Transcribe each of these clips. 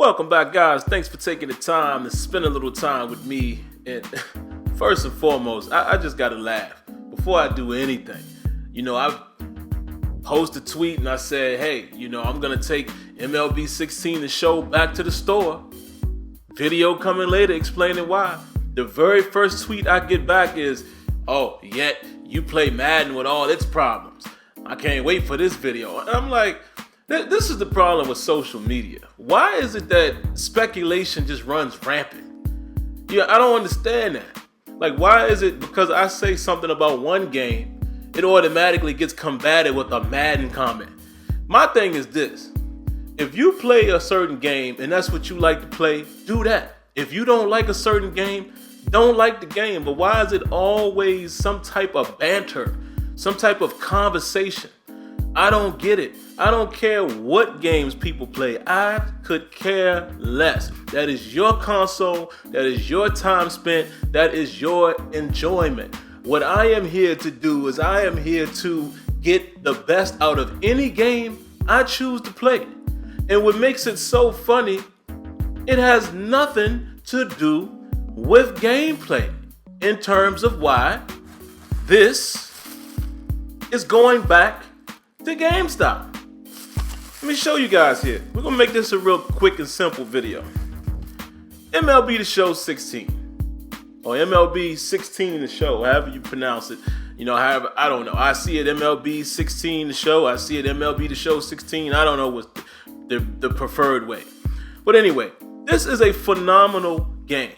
Welcome back, guys. Thanks for taking the time to spend a little time with me. And first and foremost, I just got to laugh before I do anything. I posted a tweet and I said, hey, I'm going to take MLB 16 the show back to the store. Video coming later explaining why. The very first tweet I get back is, oh, yet you play Madden with all its problems. I can't wait for this video. And I'm like, this is the problem with social media. Why is it that speculation just runs rampant? I don't understand that. Like, why is it because I say something about one game, it automatically gets combated with a Madden comment? My thing is this. If you play a certain game and that's what you like to play, do that. If you don't like a certain game, don't like the game. But why is it always some type of banter, some type of conversation? I don't get it. I don't care what games people play. I could care less. That is your console. That is your time spent. That is your enjoyment. What I am here to do is I am here to get the best out of any game I choose to play. And what makes it so funny, it has nothing to do with gameplay in terms of why this is going back to GameStop. Let me show you guys here. We're going to make this a real quick and simple video. MLB The Show 16. Or MLB 16 The Show, however you pronounce it. However, I don't know. I see it MLB 16 The Show. I see it MLB The Show 16. I don't know what's the preferred way. But anyway, this is a phenomenal game.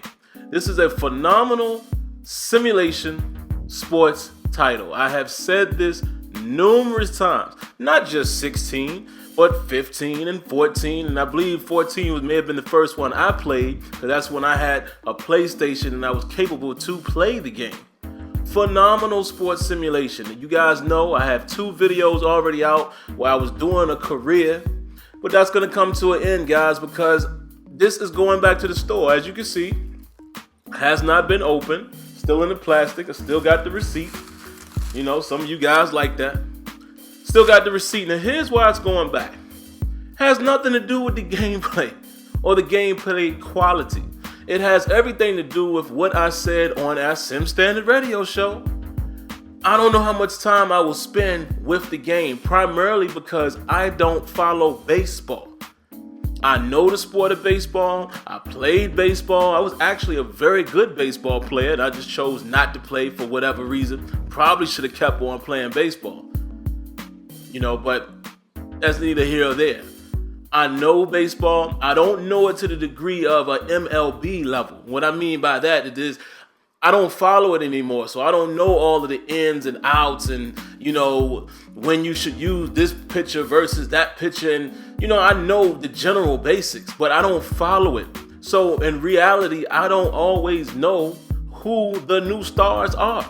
This is a phenomenal simulation sports title. I have said this numerous times. Not just 16, but 15 and 14. And I believe 14 may have been the first one I played, because that's when I had a PlayStation and I was capable to play the game. Phenomenal sports simulation. And you guys know I have 2 videos already out where I was doing a career. But that's going to come to an end, guys, because this is going back to the store. As you can see, has not been opened. Still in the plastic. I still got the receipt. Some of you guys like that. Still got the receipt. Now, here's why it's going back. Has nothing to do with the gameplay or the gameplay quality. It has everything to do with what I said on our Sim Standard radio show. I don't know how much time I will spend with the game, primarily because I don't follow baseball. I know the sport of baseball. I played baseball. I was actually a very good baseball player, and I just chose not to play for whatever reason. Probably should have kept on playing baseball. But that's neither here or there. I know baseball. I don't know it to the degree of an MLB level. What I mean by that is I don't follow it anymore, so I don't know all of the ins and outs and, when you should use this pitcher versus that pitcher. And, I know the general basics, but I don't follow it. So in reality, I don't always know who the new stars are.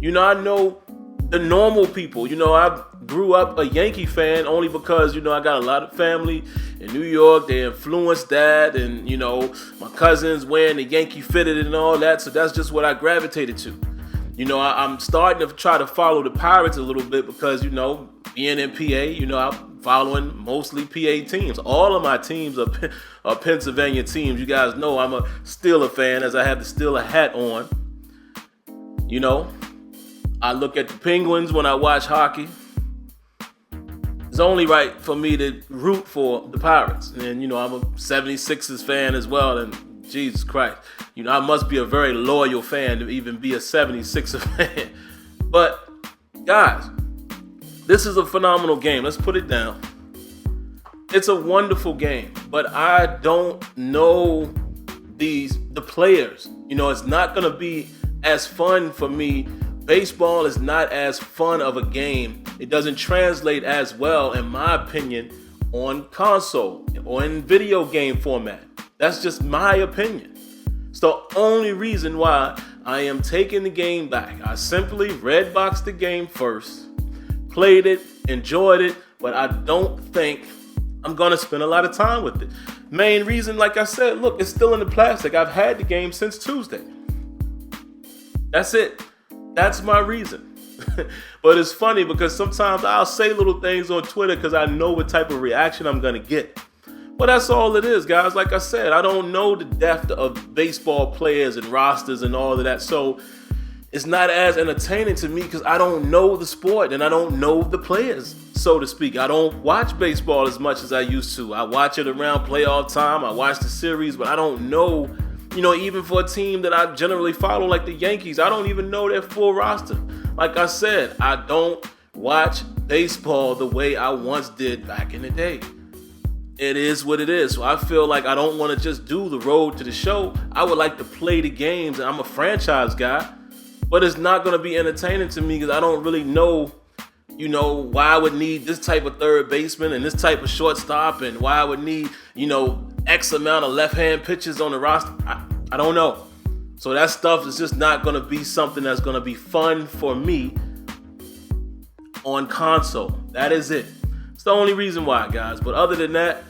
I know the normal people. I grew up a Yankee fan only because, I got a lot of family in New York. They influenced that. And, my cousins wearing the Yankee fitted and all that. So that's just what I gravitated to. I'm starting to try to follow the Pirates a little bit because, being in PA, I'm following mostly PA teams. All of my teams are Pennsylvania teams. You guys know I'm a Steeler fan, as I have the Steeler hat on. I look at the Penguins when I watch hockey. It's only right for me to root for the Pirates. And, I'm a 76ers fan as well. And Jesus Christ, I must be a very loyal fan to even be a 76er fan. But, guys, this is a phenomenal game. Let's put it down. It's a wonderful game. But I don't know the players. It's not going to be as fun for me. Baseball is not as fun of a game. It doesn't translate as well, in my opinion, on console or in video game format. That's just my opinion. It's the only reason why I am taking the game back. I simply red boxed the game first, played it, enjoyed it, but I don't think I'm going to spend a lot of time with it. Main reason, like I said, look, it's still in the plastic. I've had the game since Tuesday. That's it. That's my reason. But it's funny because sometimes I'll say little things on Twitter because I know what type of reaction I'm going to get. Well, that's all it is, guys. Like I said, I don't know the depth of baseball players and rosters and all of that. So it's not as entertaining to me because I don't know the sport and I don't know the players, so to speak. I don't watch baseball as much as I used to. I watch it around playoff time. I watch the series, but I don't know, even for a team that I generally follow like the Yankees, I don't even know their full roster. Like I said, I don't watch baseball the way I once did back in the day. It is what it is. So I feel like I don't want to just do the road to the show. I would like to play the games, and I'm a franchise guy. But it's not going to be entertaining to me because I don't really know, why I would need this type of third baseman and this type of shortstop and why I would need, X amount of left-hand pitchers on the roster. I don't know. So that stuff is just not going to be something that's going to be fun for me on console. That is it. It's the only reason why, guys. But other than that,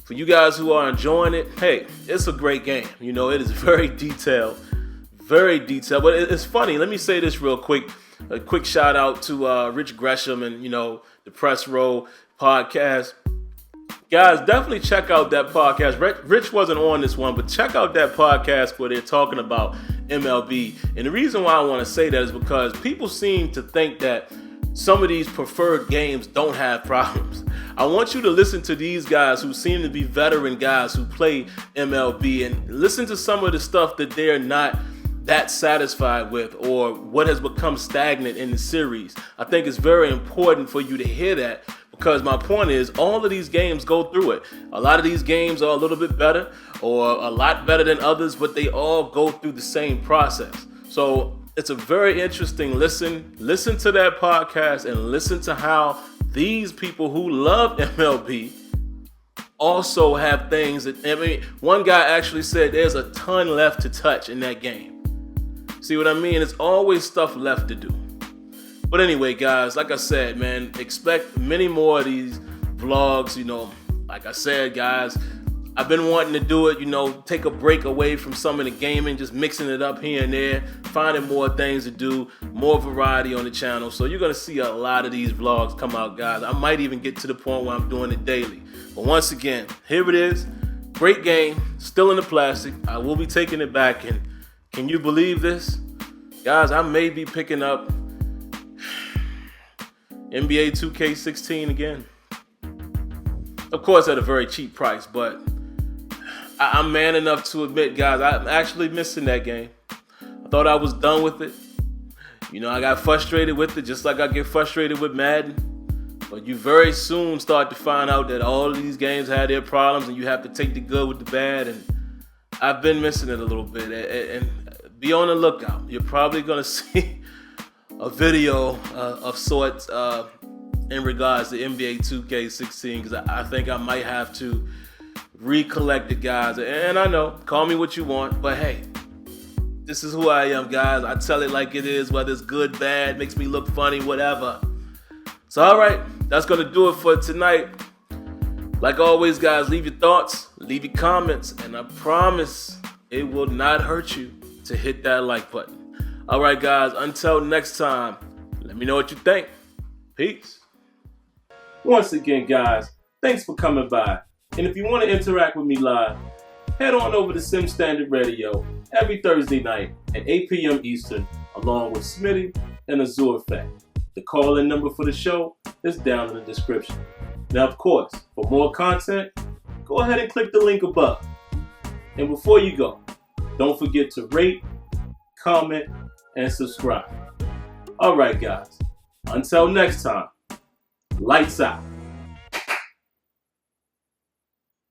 for you guys who are enjoying it, hey, it's a great game. It is very detailed. Very detailed, but it's funny. Let me say this real quick. A quick shout out to Rich Gresham and, the Press Row podcast. Guys, definitely check out that podcast. Rich wasn't on this one, but check out that podcast where they're talking about MLB. And the reason why I want to say that is because people seem to think that some of these preferred games don't have problems. I want you to listen to these guys who seem to be veteran guys who play MLB and listen to some of the stuff that they're not that satisfied with or what has become stagnant in the series. I think it's very important for you to hear that because my point is all of these games go through it. A lot of these games are a little bit better or a lot better than others, but they all go through the same process. So it's a very interesting listen. Listen to that podcast and listen to how these people who love MLB also have things that, one guy actually said there's a ton left to touch in that game. See what I mean? It's always stuff left to do. But anyway, guys, like I said, man, expect many more of these vlogs. Like I said, guys, I've been wanting to do it, take a break away from some of the gaming, just mixing it up here and there, finding more things to do, more variety on the channel. So you're going to see a lot of these vlogs come out, guys. I might even get to the point where I'm doing it daily. But once again, here it is. Great game, still in the plastic. I will be taking it back, and can you believe this? Guys, I may be picking up NBA 2K16 again. Of course, at a very cheap price, but I'm man enough to admit, guys, I'm actually missing that game. I thought I was done with it. I got frustrated with it, just like I get frustrated with Madden. But you very soon start to find out that all of these games had their problems, and you have to take the good with the bad. And I've been missing it a little bit. And be on the lookout. You're probably going to see a video of sorts in regards to NBA 2K16 because I think I might have to recollect it, guys. And I know, call me what you want, but hey, this is who I am, guys. I tell it like it is, whether it's good, bad, makes me look funny, whatever. So, all right, that's going to do it for tonight. Like always, guys, leave your thoughts, leave your comments, and I promise it will not hurt you to hit that like button. All right, guys, until next time, let me know what you think. Peace. Once again, guys, thanks for coming by. And if you want to interact with me live, head on over to Sim Standard Radio every Thursday night at 8 p.m. Eastern, along with Smitty and Azure Fact. The call-in number for the show is down in the description. Now, of course, for more content, go ahead and click the link above. And before you go, don't forget to rate, comment, and subscribe. All right, guys. Until next time, lights out.